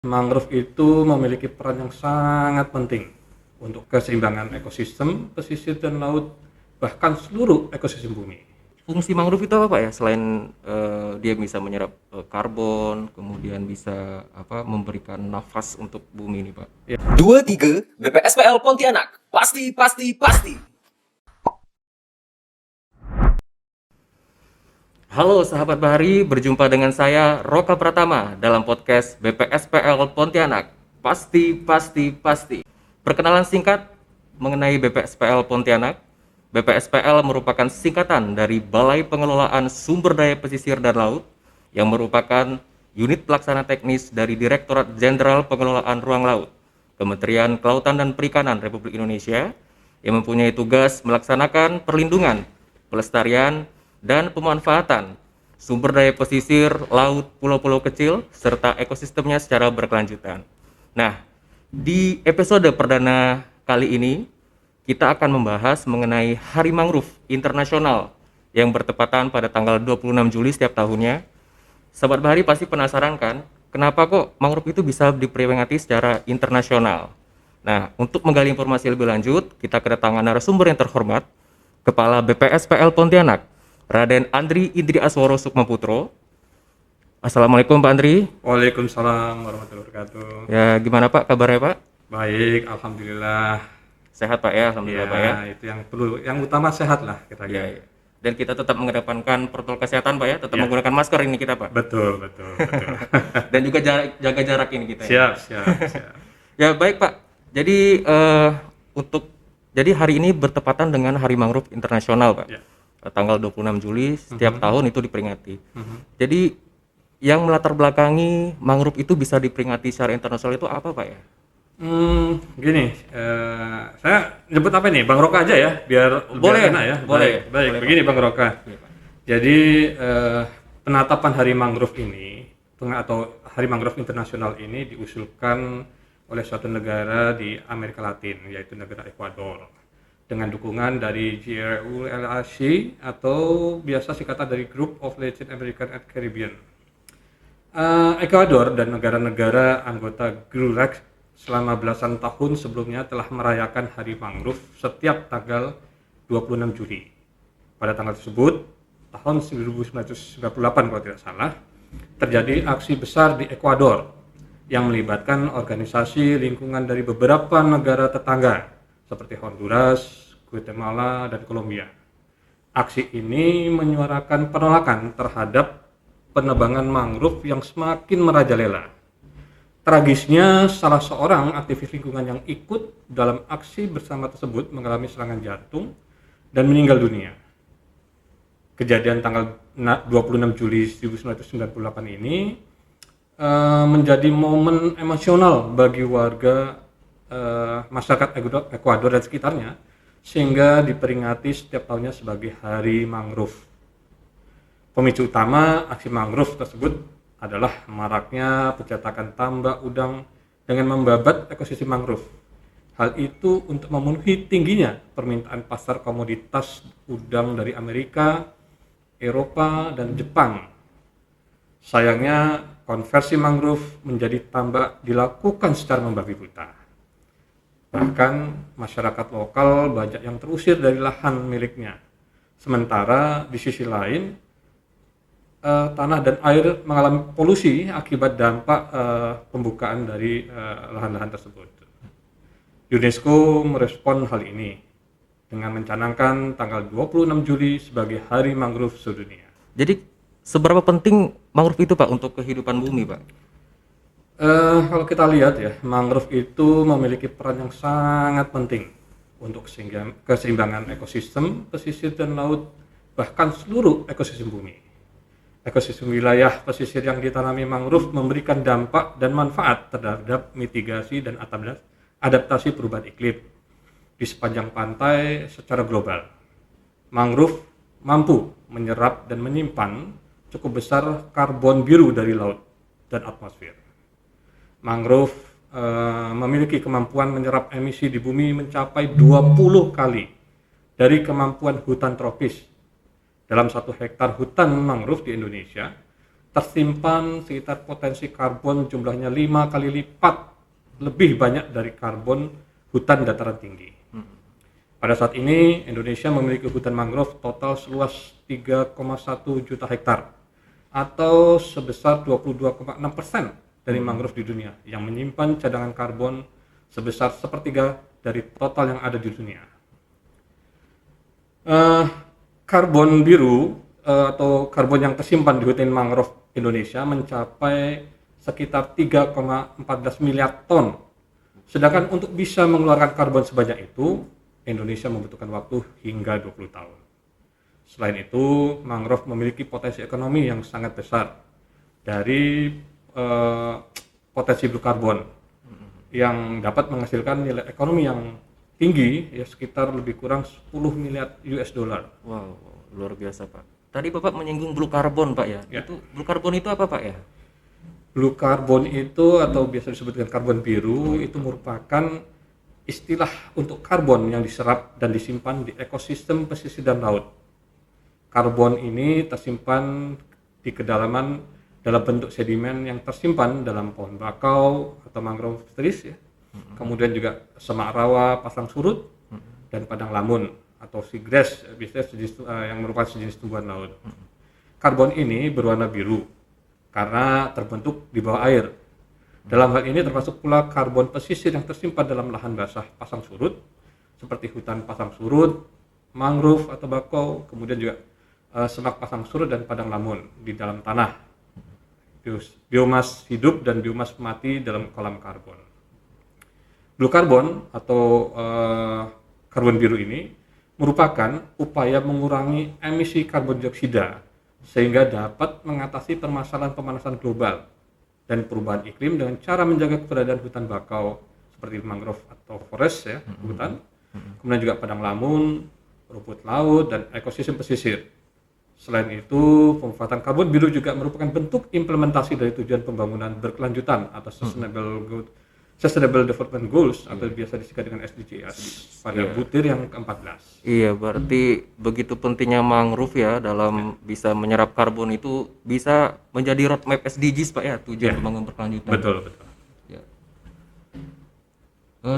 Mangrove itu memiliki peran yang sangat penting untuk keseimbangan ekosistem, pesisir dan laut, bahkan seluruh ekosistem bumi. Fungsi mangrove itu apa Pak ya? Selain dia bisa menyerap karbon, kemudian bisa memberikan nafas untuk bumi ini Pak. Ya, 23 BPSPL Pontianak. Pasti, pasti, pasti. Halo sahabat Bahari, berjumpa dengan saya Roka Pratama dalam podcast BPSPL Pontianak. Pasti, pasti, pasti. Perkenalan singkat mengenai BPSPL Pontianak. BPSPL merupakan singkatan dari Balai Pengelolaan Sumber Daya Pesisir dan Laut yang merupakan unit pelaksana teknis dari Direktorat Jenderal Pengelolaan Ruang Laut, Kementerian Kelautan dan Perikanan Republik Indonesia yang mempunyai tugas melaksanakan perlindungan, pelestarian, dan pemanfaatan sumber daya pesisir, laut, pulau-pulau kecil, serta ekosistemnya secara berkelanjutan. Nah, di episode perdana kali ini, kita akan membahas mengenai Hari Mangrove Internasional yang bertepatan pada tanggal 26 Juli setiap tahunnya. Sobat Bahari pasti penasaran kan, kenapa kok mangrove itu bisa diperingati secara internasional? Nah, untuk menggali informasi lebih lanjut, kita kedatangan narasumber yang terhormat, Kepala BPSPL Pontianak, Raden Andri Indri Asworo Sukmaputro. Assalamualaikum Pak Andri. Waalaikumsalam warahmatullahi wabarakatuh. Ya, gimana Pak kabarnya Pak? Baik, alhamdulillah. Sehat Pak ya, alhamdulillah Ya, Pak ya. itu yang perlu, yang utama sehat lah kita. Ya. Dan kita tetap mengedepankan protokol kesehatan Pak ya, tetap Ya. menggunakan masker ini kita Pak. Betul, betul, betul. Dan juga jaga jarak ini kita. Siap, siap, siap. Ya baik Pak. Jadi jadi hari ini bertepatan dengan Hari Mangrove Internasional Pak. Ya. Tanggal 26 Juli setiap tahun itu diperingati. Jadi yang melatar belakangi mangrove itu bisa diperingati secara internasional itu apa Pak ya? Gini, saya nyebut apa nih? Bang Roka aja ya, biar Boleh, enak ya. boleh. Baik, Boleh, begini Bang Roka. Iya, Pak. Jadi penetapan Hari Mangrove ini atau Hari Mangrove Internasional ini diusulkan oleh suatu negara di Amerika Latin, yaitu negara Ekuador, dengan dukungan dari GRULAC atau biasa singkatan dari Group of Latin American and Caribbean. Ekuador dan negara-negara anggota GRULAC selama belasan tahun sebelumnya telah merayakan Hari Mangrove setiap tanggal 26 Juli. Pada tanggal tersebut, tahun 1998 kalau tidak salah, terjadi aksi besar di Ekuador yang melibatkan organisasi lingkungan dari beberapa negara tetangga seperti Honduras, Guatemala, dan Kolombia. Aksi ini menyuarakan penolakan terhadap penebangan mangrove yang semakin merajalela. Tragisnya, salah seorang aktivis lingkungan yang ikut dalam aksi bersama tersebut mengalami serangan jantung dan meninggal dunia. Kejadian tanggal 26 Juli 1998 ini menjadi momen emosional bagi warga masyarakat Ekuador dan sekitarnya, sehingga diperingati setiap tahunnya sebagai Hari Mangrove. Pemicu utama aksi mangrove tersebut adalah maraknya pencetakan tambak udang dengan membabat ekosistem mangrove. Hal itu untuk memenuhi tingginya permintaan pasar komoditas udang dari Amerika, Eropa, dan Jepang. Sayangnya, konversi mangrove menjadi tambak dilakukan secara membabi buta. Bahkan masyarakat lokal banyak yang terusir dari lahan miliknya. Sementara di sisi lain, tanah dan air mengalami polusi akibat dampak pembukaan dari lahan-lahan tersebut. UNESCO merespon hal ini dengan mencanangkan tanggal 26 Juli sebagai Hari Mangrove Sedunia. Jadi seberapa penting mangrove itu Pak untuk kehidupan bumi Pak? Kalau kita lihat ya, mangrove itu memiliki peran yang sangat penting untuk keseimbangan ekosistem, pesisir dan laut, bahkan seluruh ekosistem bumi. Ekosistem wilayah pesisir yang ditanami mangrove memberikan dampak dan manfaat terhadap mitigasi dan adaptasi perubahan iklim di sepanjang pantai secara global. Mangrove mampu menyerap dan menyimpan cukup besar karbon biru dari laut dan atmosfer. Mangrove memiliki kemampuan menyerap emisi di bumi mencapai 20 kali dari kemampuan hutan tropis. Dalam 1 hektar hutan mangrove di Indonesia tersimpan sekitar potensi karbon jumlahnya 5 kali lipat lebih banyak dari karbon hutan dataran tinggi. Pada saat ini Indonesia memiliki hutan mangrove total seluas 3,1 juta hektar atau sebesar 22,6% dari mangrove di dunia yang menyimpan cadangan karbon sebesar sepertiga dari total yang ada di dunia. Karbon biru atau karbon yang tersimpan di hutan mangrove Indonesia mencapai sekitar 3,14 miliar ton. Sedangkan untuk bisa mengeluarkan karbon sebanyak itu, Indonesia membutuhkan waktu hingga 20 tahun. Selain itu, mangrove memiliki potensi ekonomi yang sangat besar dari potensi blue carbon yang dapat menghasilkan nilai ekonomi yang tinggi, ya sekitar lebih kurang 10 miliar US dollar. Wow, luar biasa Pak. Tadi Bapak menyinggung blue carbon Pak ya. Ya. Itu blue carbon itu apa Pak ya? Blue carbon itu atau biasa disebut dengan karbon biru itu merupakan istilah untuk karbon yang diserap dan disimpan di ekosistem pesisir dan laut. Karbon ini tersimpan di kedalaman dalam bentuk sedimen yang tersimpan dalam pohon bakau atau mangrove trees ya. Kemudian juga semak rawa, pasang surut dan padang lamun atau seagrass biasanya yang merupakan sejenis tumbuhan laut. Karbon ini berwarna biru karena terbentuk di bawah air. Dalam hal ini termasuk pula karbon pesisir yang tersimpan dalam lahan basah pasang surut seperti hutan pasang surut, mangrove atau bakau, kemudian juga semak pasang surut dan padang lamun di dalam tanah. Biomas hidup dan biomas mati dalam kolam karbon. Blue carbon atau karbon biru ini merupakan upaya mengurangi emisi karbon dioksida sehingga dapat mengatasi permasalahan pemanasan global dan perubahan iklim dengan cara menjaga keberadaan hutan bakau seperti mangrove atau forest ya, hutan. Kemudian juga padang lamun, rumput laut dan ekosistem pesisir. Selain itu, pemanfaatan karbon biru juga merupakan bentuk implementasi dari tujuan pembangunan berkelanjutan atau Sustainable Development Goals atau biasa disingkat dengan SDGs pada butir yang ke-14. Iya, berarti begitu pentingnya mangrove ya dalam bisa menyerap karbon itu bisa menjadi roadmap SDGs Pak ya, tujuan pembangunan berkelanjutan. Betul. Ya.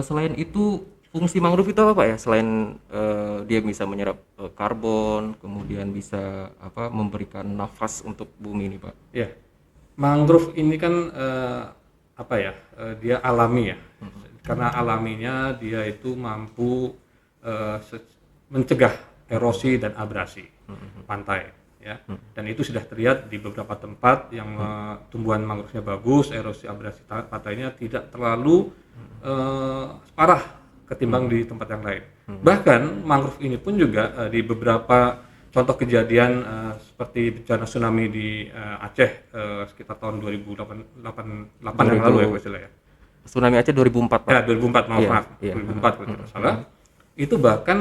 Selain itu fungsi mangrove itu apa Pak ya? Selain dia bisa menyerap karbon, kemudian bisa memberikan nafas untuk bumi ini Pak. Ya, mangrove ini kan dia alami ya. Karena alaminya dia itu mampu mencegah erosi dan abrasi pantai ya. Dan itu sudah terlihat di beberapa tempat yang tumbuhan mangrove-nya bagus, erosi abrasi pantainya tidak terlalu parah ketimbang di tempat yang lain. Bahkan mangrove ini pun juga di beberapa contoh kejadian seperti bencana tsunami di Aceh sekitar tahun 2008 yang lalu ya Pak ya. Tsunami Aceh 2004 Pak. Ya 2004 maaf. 2004 kalau tidak salah. Itu bahkan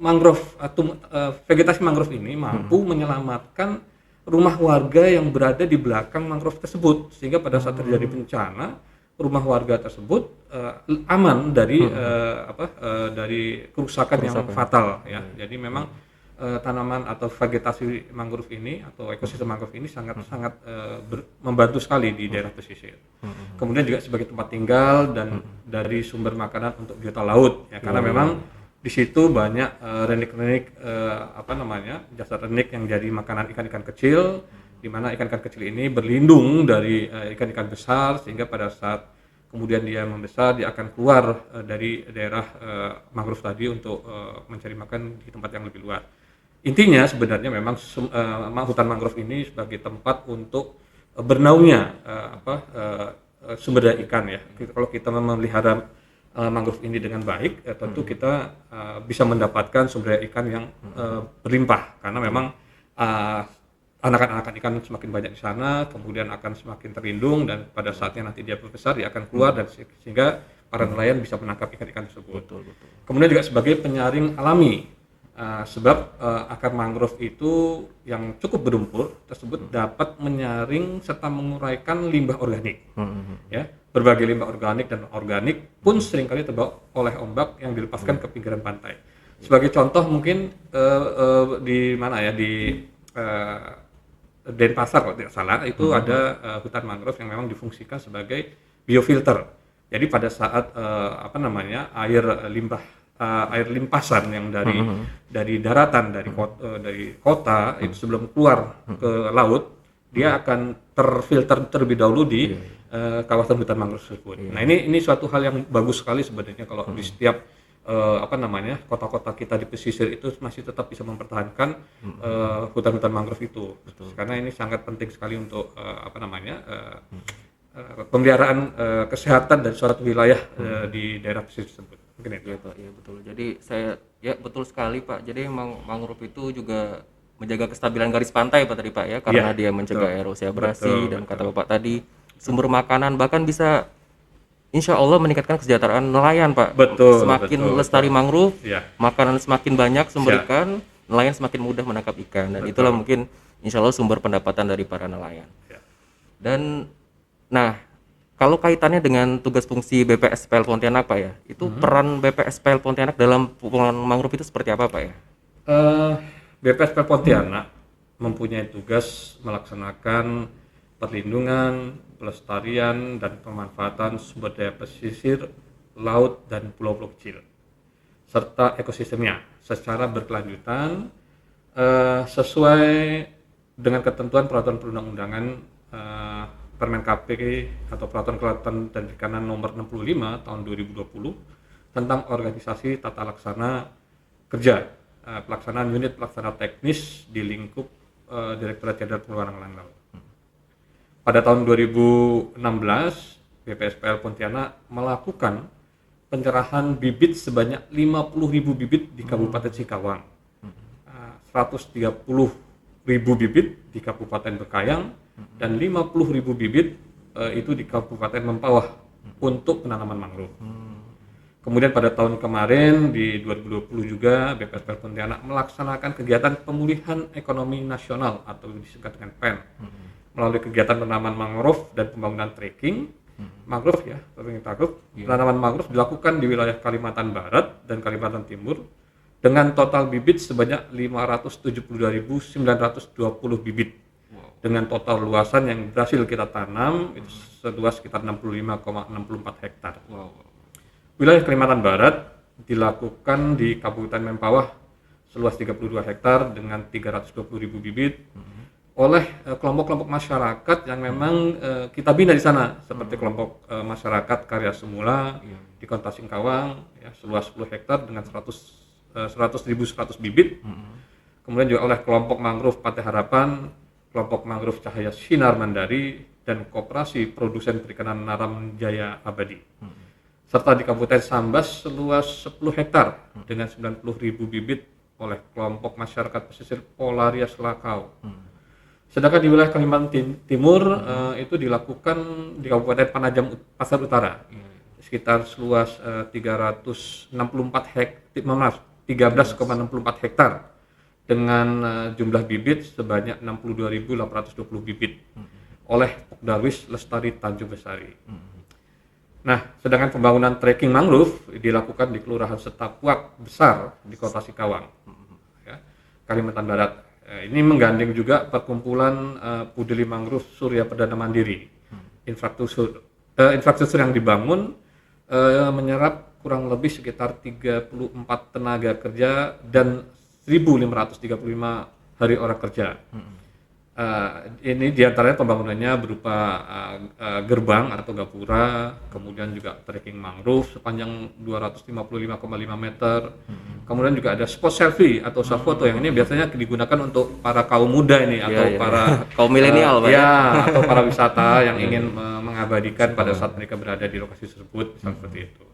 mangrove atau vegetasi mangrove ini mampu menyelamatkan rumah warga yang berada di belakang mangrove tersebut sehingga pada saat terjadi bencana rumah warga tersebut aman dari dari kerusakan yang fatal ya. Jadi memang tanaman atau vegetasi mangrove ini atau ekosistem mangrove ini sangat membantu sekali di daerah pesisir. Kemudian juga sebagai tempat tinggal dan dari sumber makanan untuk biota laut ya karena memang di situ banyak renik-renik jasad renik yang jadi makanan ikan-ikan kecil di mana ikan-ikan kecil ini berlindung dari ikan-ikan besar sehingga pada saat kemudian dia membesar dia akan keluar dari daerah mangrove tadi untuk mencari makan di tempat yang lebih luas. Intinya sebenarnya memang hutan mangrove ini sebagai tempat untuk bernaungnya sumber daya ikan ya. Kalau kita memelihara mangrove ini dengan baik, tentu kita bisa mendapatkan sumber daya ikan yang berlimpah karena memang anakan-anakan ikan semakin banyak di sana, kemudian akan semakin terlindung dan pada saatnya nanti dia besar dia akan keluar dan sehingga para nelayan bisa menangkap ikan-ikan tersebut. Betul. Kemudian juga sebagai penyaring alami. Sebab akar mangrove itu yang cukup berlumpur tersebut dapat menyaring serta menguraikan limbah organik. Ya, berbagai limbah organik dan organik pun seringkali terbawa oleh ombak yang dilepaskan ke pinggiran pantai. Sebagai contoh mungkin di Denpasar kalau tidak salah itu ada hutan mangrove yang memang difungsikan sebagai biofilter. Jadi pada saat air limpasan yang dari daratan dari kota itu sebelum keluar ke laut, dia akan terfilter terlebih dahulu di kawasan hutan mangrove tersebut. Nah, ini suatu hal yang bagus sekali sebenarnya kalau di setiap kota-kota kita di pesisir itu masih tetap bisa mempertahankan hutan-hutan mangrove itu. Betul. Karena ini sangat penting sekali untuk pemeliharaan kesehatan dari suatu wilayah di daerah pesisir tersebut. Mungkin itu. Iya Pak, iya betul. Jadi betul sekali Pak. Jadi emang mangrove itu juga menjaga kestabilan garis pantai Pak tadi Pak ya, karena dia mencegah erosi abrasi dan kata Bapak tadi sumber makanan, bahkan bisa insya Allah meningkatkan kesejahteraan nelayan Pak. Semakin lestari mangrove, makanan semakin banyak sumber ikan, nelayan semakin mudah menangkap ikan, dan itulah mungkin insya Allah sumber pendapatan dari para nelayan. Dan nah, kalau kaitannya dengan tugas fungsi BPSPL Pontianak Pak ya, itu peran BPSPL Pontianak dalam pengelolaan mangrove itu seperti apa Pak ya? BPSPL Pontianak mempunyai tugas melaksanakan perlindungan, pelestarian, dan pemanfaatan sumber daya pesisir, laut, dan pulau-pulau kecil, serta ekosistemnya secara berkelanjutan sesuai dengan ketentuan peraturan perundang-undangan Permen KP atau Peraturan Kelautan dan Perikanan Nomor 65 Tahun 2020 tentang organisasi tata laksana kerja pelaksanaan unit pelaksana teknis di lingkup Direktorat Jenderal Pengelolaan Angkatan Laut. Pada tahun 2016, BPSPL Pontianak melakukan penyerahan bibit sebanyak 50.000 bibit di Kabupaten Sikawang, 130.000 bibit di Kabupaten Bekayang, dan 50.000 bibit itu di Kabupaten Mempawah untuk penanaman mangrove. Kemudian pada tahun kemarin di 2020 juga BPSPL Pontianak melaksanakan kegiatan pemulihan ekonomi nasional atau disingkat dengan PEN melalui kegiatan penanaman mangrove dan pembangunan trekking mangrove ya, penanaman mangrove dilakukan di wilayah Kalimantan Barat dan Kalimantan Timur dengan total bibit sebanyak 572.920 bibit dengan total luasan yang berhasil kita tanam itu seluas sekitar 65,64 hektar. Wilayah Kalimantan Barat dilakukan di Kabupaten Mempawah seluas 32 hektar dengan 320.000 bibit oleh kelompok-kelompok masyarakat yang memang kita bina di sana, seperti kelompok masyarakat Karya Semula di Kota Singkawang ya, seluas 10 hektar dengan 100.100 bibit. Kemudian juga oleh kelompok mangrove Pantai Harapan, kelompok mangrove Cahaya Sinar Mandari, dan Koperasi Produsen Perikanan Naram Jaya Abadi. Serta di Kabupaten Sambas seluas 10 hektar dengan 90.000 bibit oleh kelompok masyarakat pesisir Polarias Lakau. Sedangkan di wilayah Kalimantan Timur itu dilakukan di Kabupaten Penajam Pasar Utara sekitar seluas 13,64 hektar dengan jumlah bibit sebanyak 62.820 bibit oleh Pokdarwis Lestari Tanjung Besari. Nah, sedangkan pembangunan trekking mangrove dilakukan di Kelurahan Setapuak Besar di Kota Sikawang, ya, Kalimantan Barat. Ini menggandeng juga perkumpulan Pudeli Mangrove Surya Perdana Mandiri. Infrastruktur yang dibangun menyerap kurang lebih sekitar 34 tenaga kerja dan 1.535 hari orang kerja. Ini diantaranya pembangunannya berupa gerbang atau gapura, kemudian juga trekking mangrove sepanjang 255,5 meter. Kemudian juga ada spot selfie atau swafoto yang ini biasanya digunakan untuk para kaum muda ini atau para kaum milenial atau para wisata yang ingin mengabadikan pada saat mereka berada di lokasi tersebut, seperti itu.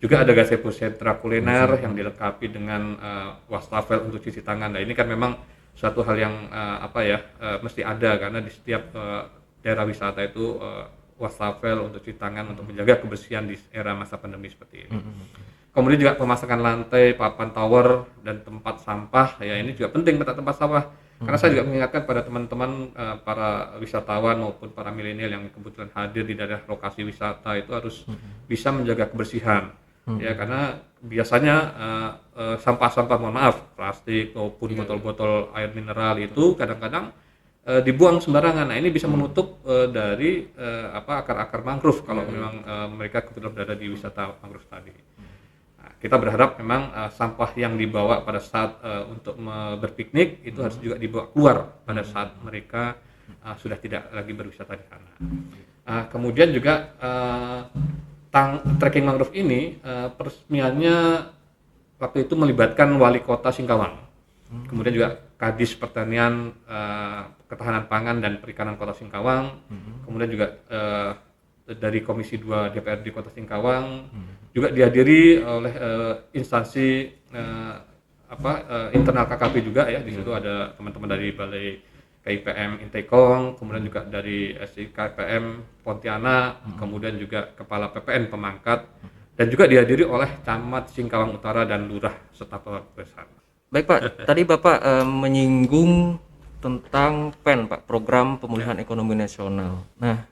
Juga ada gazebo sentra kuliner yang dilengkapi dengan wastafel untuk cuci tangan. Nah, ini kan memang suatu hal yang mesti ada karena di setiap daerah wisata itu wastafel untuk cuci tangan untuk menjaga kebersihan di era masa pandemi seperti ini. Kemudian juga pemasangan lantai, papan tower dan tempat sampah ya, ini juga penting tempat sampah. Karena saya juga mengingatkan pada teman-teman para wisatawan maupun para milenial yang kebetulan hadir di daerah lokasi wisata itu harus bisa menjaga kebersihan. Ya, karena biasanya sampah-sampah, mohon maaf, plastik maupun botol-botol air mineral itu kadang-kadang dibuang sembarangan. Nah, ini bisa menutup dari akar-akar mangrove kalau memang mereka kebetulan berada di wisata mangrove tadi. Nah, kita berharap memang sampah yang dibawa pada saat untuk berpiknik itu harus juga dibawa keluar pada saat mereka sudah tidak lagi berwisata di sana. Kemudian juga trekking mangrove ini peresmiannya waktu itu melibatkan wali kota Singkawang, kemudian juga Kadis Pertanian, Ketahanan Pangan dan Perikanan Kota Singkawang, kemudian juga dari Komisi 2 DPRD Kota Singkawang, juga dihadiri oleh instansi internal KKP juga ya. Di situ ada teman-teman dari Balai KIPM Intekong, kemudian juga dari SIKPM Pontianak, kemudian juga Kepala PPN Pemangkat, dan juga dihadiri oleh Camat Singkawang Utara dan Lurah serta Besar. Baik Pak, tadi Bapak menyinggung tentang PEN Pak, Program Pemulihan Ekonomi Nasional. Nah,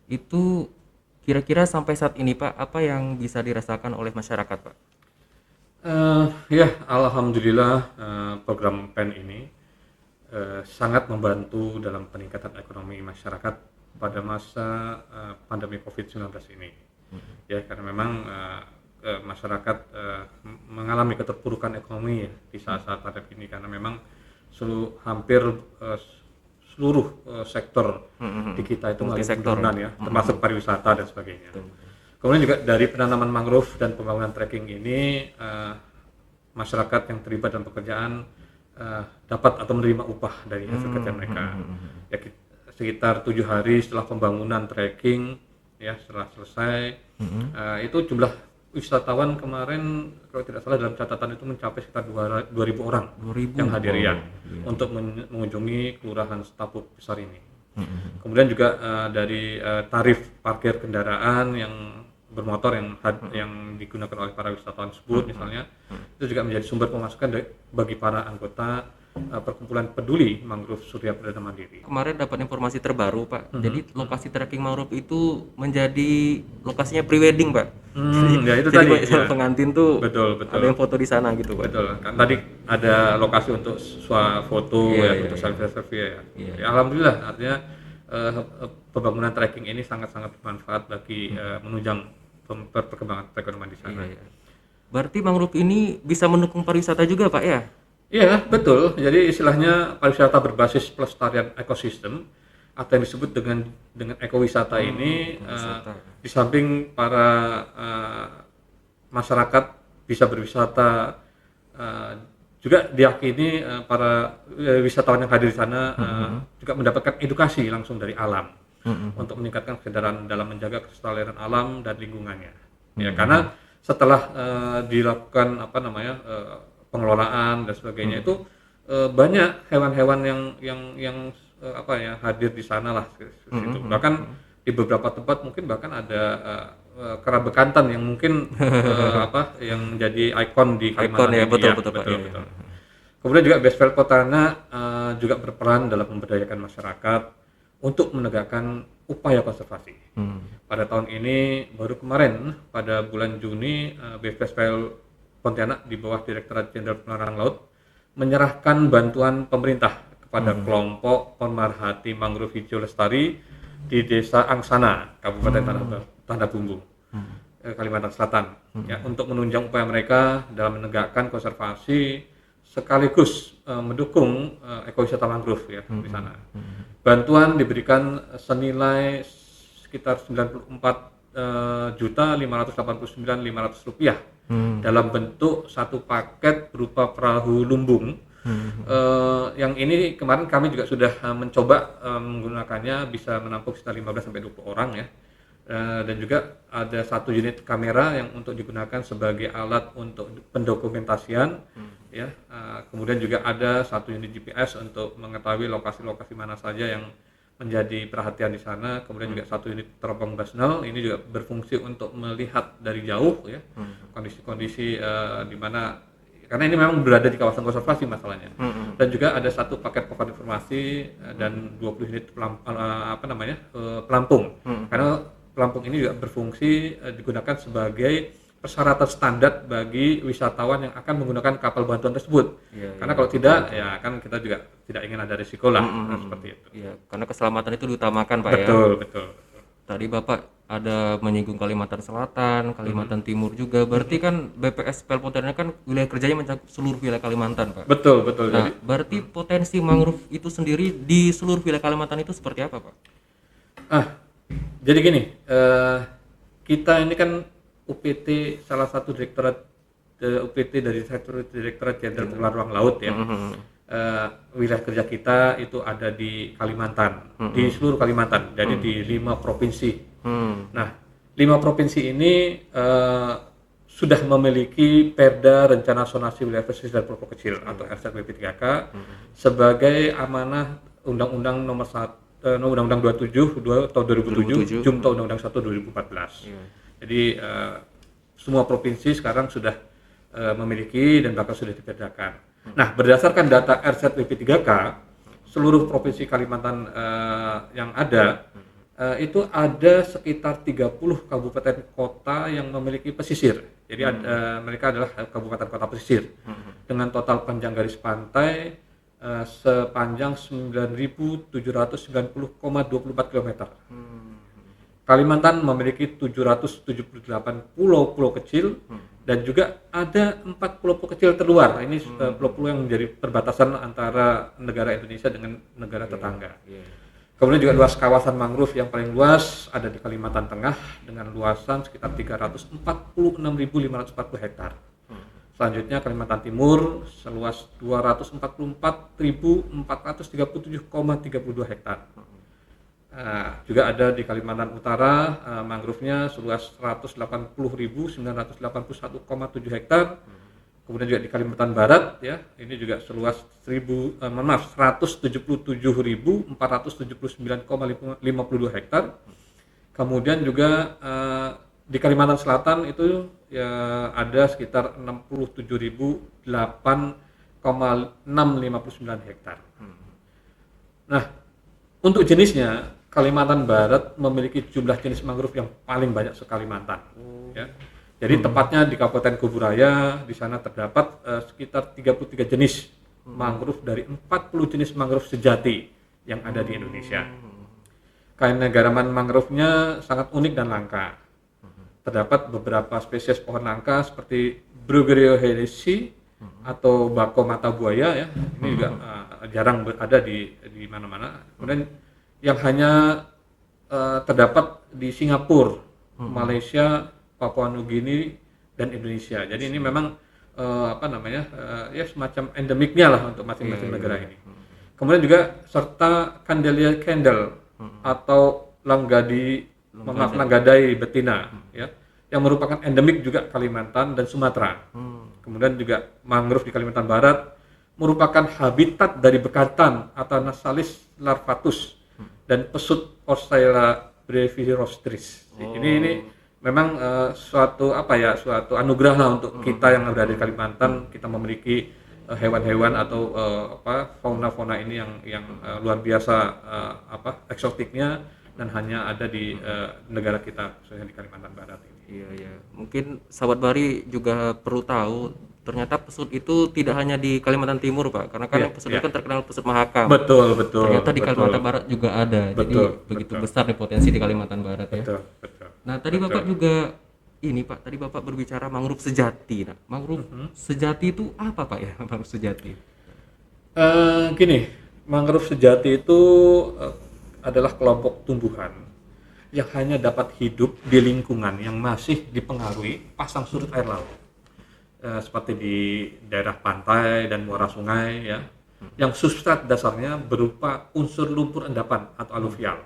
itu kira-kira sampai saat ini Pak, apa yang bisa dirasakan oleh masyarakat Pak? Alhamdulillah program PEN ini sangat membantu dalam peningkatan ekonomi masyarakat pada masa pandemi COVID-19 ini. Ya, karena memang masyarakat mengalami keterpurukan ekonomi ya, di saat-saat pandemi ini, karena memang hampir seluruh sektor di kita itu mengalami penurunan ya, termasuk pariwisata dan sebagainya. Kemudian juga dari penanaman mangrove dan pembangunan trekking ini, masyarakat yang terlibat dalam pekerjaan dapat atau menerima upah dari hasil kerja mereka. Ya, sekitar 7 hari setelah pembangunan trekking ya, setelah selesai, itu jumlah wisatawan kemarin kalau tidak salah dalam catatan itu mencapai sekitar 2.000 orang yang hadir ya, untuk mengunjungi Kelurahan Setapuk Besar ini. Kemudian juga dari tarif parkir kendaraan yang bermotor yang digunakan oleh para wisatawan tersebut misalnya, itu juga menjadi sumber pemasukan bagi para anggota Perkumpulan Peduli Mangrove Surya Perdana Mandiri. Kemarin dapat informasi terbaru Pak, jadi lokasi trekking mangrove itu menjadi lokasinya prewedding Pak. Ya itu jadi tadi ya, pengantin tuh betul. ada yang foto di sana gitu Pak. Betul, kan tadi ada lokasi untuk foto untuk selfie ya. Ya, alhamdulillah, artinya pembangunan trekking ini sangat-sangat bermanfaat bagi menunjang perkembangan perekonomian di sana. Berarti mangrove ini bisa mendukung pariwisata juga Pak ya? Iya, betul. Jadi istilahnya pariwisata berbasis pelestarian ekosistem atau yang disebut dengan ekowisata ini, di samping para masyarakat bisa berwisata, juga diyakini para wisatawan yang hadir di sana juga mendapatkan edukasi langsung dari alam untuk meningkatkan kesadaran dalam menjaga kelestarian alam dan lingkungannya. Ya, karena setelah dilakukan pengelolaan dan sebagainya, itu banyak hewan-hewan yang hadir di sana lah gitu. Bahkan di beberapa tempat mungkin bahkan ada kera bekantan yang mungkin yang menjadi ikon di Kalimantan. Ya, betul. Kemudian juga Besvel Potana juga berperan dalam memberdayakan masyarakat untuk menegakkan upaya konservasi. Pada tahun ini baru kemarin pada bulan Juni, Besvel Pontianak di bawah Direktorat Jenderal Pengelolaan Laut menyerahkan bantuan pemerintah kepada kelompok pemerhati mangrove hijau lestari di Desa Angsana, Kabupaten Tanda Bumbu, Kalimantan Selatan, ya, untuk menunjang upaya mereka dalam menegakkan konservasi sekaligus mendukung ekowisata mangrove ya di sana. Bantuan diberikan senilai sekitar 94.589.500 rupiah dalam bentuk satu paket berupa perahu lumbung. Yang ini kemarin kami juga sudah mencoba menggunakannya, bisa menampung sekitar 15-20 orang ya. Dan juga ada 1 unit kamera yang untuk digunakan sebagai alat untuk pendokumentasian ya. Kemudian juga ada 1 unit GPS untuk mengetahui lokasi-lokasi mana saja yang menjadi perhatian di sana. Kemudian juga 1 unit teropong Basnel, ini juga berfungsi untuk melihat dari jauh ya kondisi-kondisi di mana, karena ini memang berada di kawasan konservasi masalahnya. Dan juga ada 1 paket papan informasi dan 20 unit pelampung. Karena pelampung ini juga berfungsi digunakan sebagai persyaratan standar bagi wisatawan yang akan menggunakan kapal bantuan tersebut. Karena kalau tidak, ya kan kita juga tidak ingin ada risiko lah seperti itu. Iya, karena keselamatan itu diutamakan Pak ya. Betul. Tadi Bapak ada menyinggung Kalimantan Selatan, Kalimantan Timur juga. Berarti kan BPSPL Pontianak kan wilayah kerjanya mencakup seluruh wilayah Kalimantan, Pak. Betul. Nah, berarti potensi mangrove itu sendiri di seluruh wilayah Kalimantan itu seperti apa, Pak? Jadi gini, kita ini kan UPT salah satu direktorat UPT dari Direktorat Jenderal Pengelola Ruang Laut ya. Wilayah kerja kita itu ada di Kalimantan, di seluruh Kalimantan, jadi di 5 provinsi. Nah, 5 provinsi ini sudah memiliki Perda Rencana Zonasi Wilayah Pesisir dan Pulau Kecil atau RZWP3K sebagai amanah Undang-Undang Nomor 27 tahun 2007, Jumto Undang-Undang 1 2014. Jadi semua provinsi sekarang sudah memiliki dan bahkan sudah diperdakan. Nah, berdasarkan data RZWP3K, seluruh provinsi Kalimantan yang ada itu ada sekitar 30 kabupaten kota yang memiliki pesisir. Jadi mereka adalah kabupaten kota pesisir dengan total panjang garis pantai sepanjang 9.790,24 km. Kalimantan memiliki 778 pulau-pulau kecil dan juga ada 4 pulau-pulau kecil terluar. Ini pulau-pulau yang menjadi perbatasan antara negara Indonesia dengan negara tetangga. Kemudian juga luas kawasan mangrove yang paling luas ada di Kalimantan Tengah dengan luasan sekitar 346.540 hektar. Selanjutnya Kalimantan Timur seluas 244.437,32 hektar. Juga ada di Kalimantan Utara mangrove-nya seluas 180.981,7 hektar. Kemudian juga di Kalimantan Barat ya, ini juga seluas 177.479,52 hektar. Kemudian juga di Kalimantan Selatan itu ya ada sekitar 67.008,659 hektar. Nah, untuk jenisnya Kalimantan Barat memiliki jumlah jenis mangrove yang paling banyak se-Kalimantan. Ya. Jadi tepatnya di Kabupaten Kuburaya, di sana terdapat sekitar 33 jenis mangrove dari 40 jenis mangrove sejati yang ada di Indonesia. Keanekaragaman mangrove-nya sangat unik dan langka. Terdapat beberapa spesies pohon langka seperti Bruguiera helesi atau bako mata buaya ya. Ini juga jarang ada di mana-mana. Kemudian yang hanya terdapat di Singapura, Malaysia, Papua Nugini dan Indonesia. Jadi ini memang ya semacam endemiknya lah untuk masing-masing negara ini. Kemudian juga serta Candelia candle atau langgadai betina ya, yang merupakan endemik juga Kalimantan dan Sumatera. Kemudian juga mangrove di Kalimantan Barat merupakan habitat dari bekantan atau Nasalis larvatus dan pesut Orcella brevirostris. Ini memang suatu anugerah lah untuk kita yang ada di Kalimantan. Kita memiliki hewan-hewan atau fauna-fauna ini yang luar biasa eksotiknya dan hanya ada di negara kita, khususnya di Kalimantan Barat ini. Iya. Mungkin sahabat Bahari juga perlu tahu ternyata pesut itu tidak hanya di Kalimantan Timur, Pak, karena kan pesut itu kan terkenal pesut mahakam. Betul. Ternyata di Kalimantan Barat juga ada. Jadi begitu besar nih potensi di Kalimantan Barat ya. Betul. Nah, tadi Bapak juga tadi Bapak berbicara mangrove sejati. Nah, mangrove sejati itu apa, Pak ya? Mangrove sejati. Gini, mangrove sejati itu adalah kelompok tumbuhan yang hanya dapat hidup di lingkungan yang masih dipengaruhi pasang surut air laut. Seperti di daerah pantai dan muara sungai ya, yang substrat dasarnya berupa unsur lumpur endapan atau aluvial.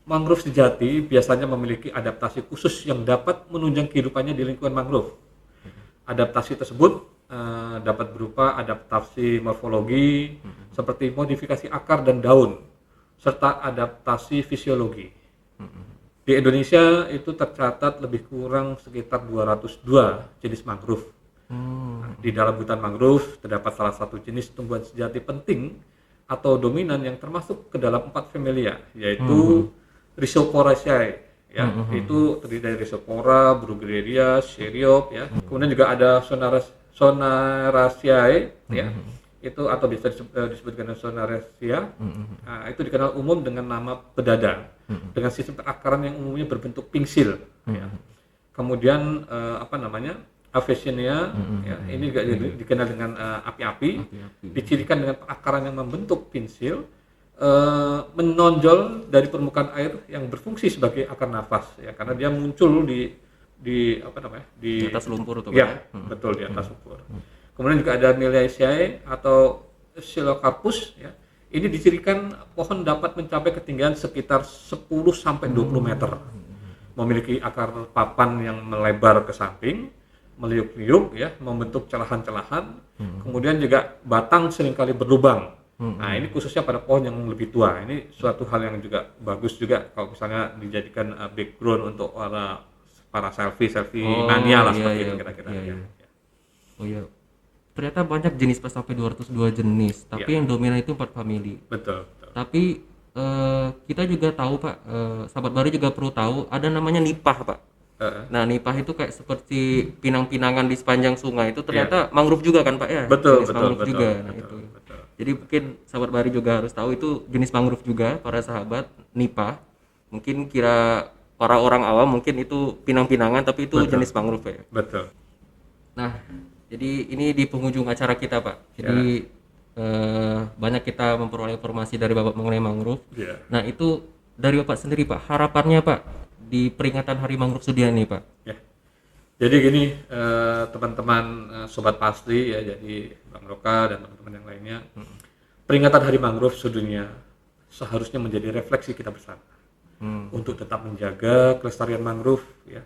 Mangrove sejati biasanya memiliki adaptasi khusus yang dapat menunjang kehidupannya di lingkungan mangrove. Adaptasi tersebut dapat berupa adaptasi morfologi seperti modifikasi akar dan daun serta adaptasi fisiologi. Di Indonesia itu tercatat lebih kurang sekitar 202 jenis mangrove. Di dalam hutan mangrove terdapat salah satu jenis tumbuhan sejati penting atau dominan yang termasuk ke dalam 4 familia, yaitu Rhizoporaceae. ya. Itu terdiri dari Rhizopora, Bruguiera, Sheriop ya. Kemudian juga ada Sonaraceae ya. Itu atau bisa disebut dengan Sonaraceae. Nah, itu dikenal umum dengan nama pedada dengan sistem perakaran yang umumnya berbentuk pingsil ya. Kemudian Avicennia ya, ini juga dikenal dengan api-api, dicirikan dengan perakaran yang membentuk pinsil, menonjol dari permukaan air yang berfungsi sebagai akar nafas ya, karena dia muncul di atas lumpur tuh ya, betul, di atas lumpur. Kemudian juga ada Meliaceae atau Psilocarpus ya. Ini dicirikan pohon dapat mencapai ketinggian sekitar 10 sampai 20 meter. Memiliki akar papan yang melebar ke samping, meliuk-liuk ya, membentuk celahan-celahan. Kemudian juga batang seringkali berlubang. Nah, ini khususnya pada pohon yang lebih tua. Ini suatu hal yang juga bagus juga kalau misalnya dijadikan background untuk para selfie mania lah seperti itu kira-kira. Oh iya. Ternyata banyak jenis Pak, sampai 202 jenis, tapi yang dominan itu 4 famili. Betul. Tapi kita juga tahu Pak, sahabat Bari juga perlu tahu ada namanya nipah Pak. Nah, nipah itu kayak seperti pinang-pinangan di sepanjang sungai, itu ternyata mangrove juga kan Pak ya? Betul. Jadi mungkin sahabat Bari juga harus tahu itu jenis mangrove juga para sahabat nipah. Mungkin kira para orang awam mungkin itu pinang-pinangan, tapi itu jenis mangrove ya. Betul. Nah, jadi ini di penghujung acara kita Pak. Jadi banyak kita memperoleh informasi dari Bapak mengenai mangrove. Nah, itu dari Bapak sendiri Pak, harapannya Pak di peringatan Hari Mangrove Sedunia ini Pak. Ya. Jadi gini, teman-teman sobat pasti ya, jadi Bang Roka dan teman-teman yang lainnya, peringatan Hari Mangrove Sedunia seharusnya menjadi refleksi kita bersama untuk tetap menjaga kelestarian mangrove ya.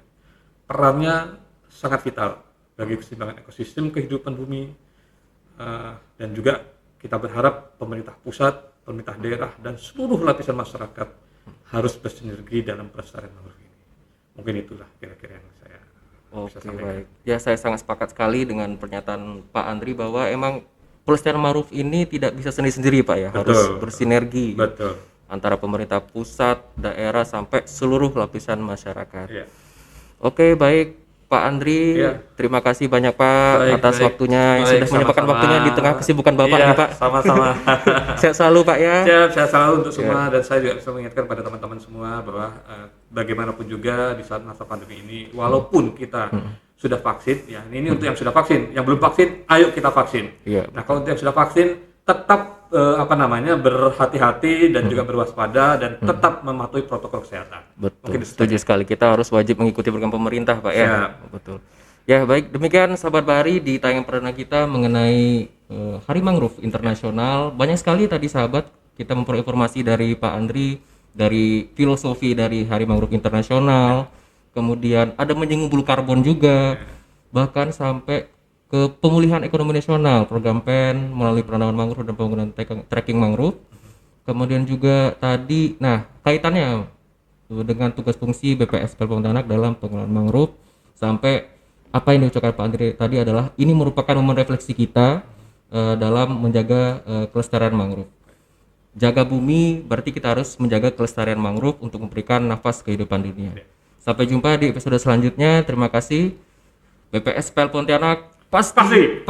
Perannya sangat vital bagi keseimbangan ekosistem kehidupan bumi, dan juga kita berharap pemerintah pusat, pemerintah daerah, dan seluruh lapisan masyarakat harus bersinergi dalam pelestarian mangrove ini. Mungkin itulah kira-kira yang saya bisa sampaikan. Baik. Ya, saya sangat sepakat sekali dengan pernyataan Pak Andri bahwa emang pelestarian mangrove ini tidak bisa sendiri-sendiri Pak ya, harus bersinergi. Betul. Antara pemerintah pusat, daerah, sampai seluruh lapisan masyarakat. Ya. Oke, baik Pak Andri, terima kasih banyak Pak atas waktunya yang sudah menyempatkan waktunya di tengah kesibukan Bapak nih Pak. Sama-sama. Sehat selalu Pak ya. Sehat selalu untuk semua, dan saya juga bisa mengingatkan pada teman-teman semua bahwa bagaimanapun juga di saat masa pandemi ini, walaupun kita sudah vaksin, ya ini untuk yang sudah vaksin, yang belum vaksin, ayo kita vaksin. Nah, kalau untuk yang sudah vaksin, tetap berhati-hati dan juga berwaspada dan tetap mematuhi protokol kesehatan. Betul. Setuju sekali, kita harus wajib mengikuti program pemerintah Pak ya. Betul. Ya, baik, demikian sahabat Bari di tayangan perdana kita mengenai Hari Mangrove Internasional. Banyak sekali tadi sahabat kita memperoleh informasi dari Pak Andri, dari filosofi dari Hari Mangrove Internasional. Kemudian ada menyinggung blue carbon juga, bahkan sampai ke pemulihan ekonomi nasional, program PEN melalui penanaman mangrove dan pembangunan tracking mangrove. Kemudian juga tadi, nah kaitannya dengan tugas fungsi BPSPL Pontianak dalam pengelolaan mangrove, sampai apa yang diucapkan Pak Andri tadi adalah ini merupakan momen refleksi kita dalam menjaga kelestarian mangrove. Jaga bumi berarti kita harus menjaga kelestarian mangrove untuk memberikan nafas kehidupan dunia. Sampai jumpa di episode selanjutnya. Terima kasih. BPSPL Pontianak pasti.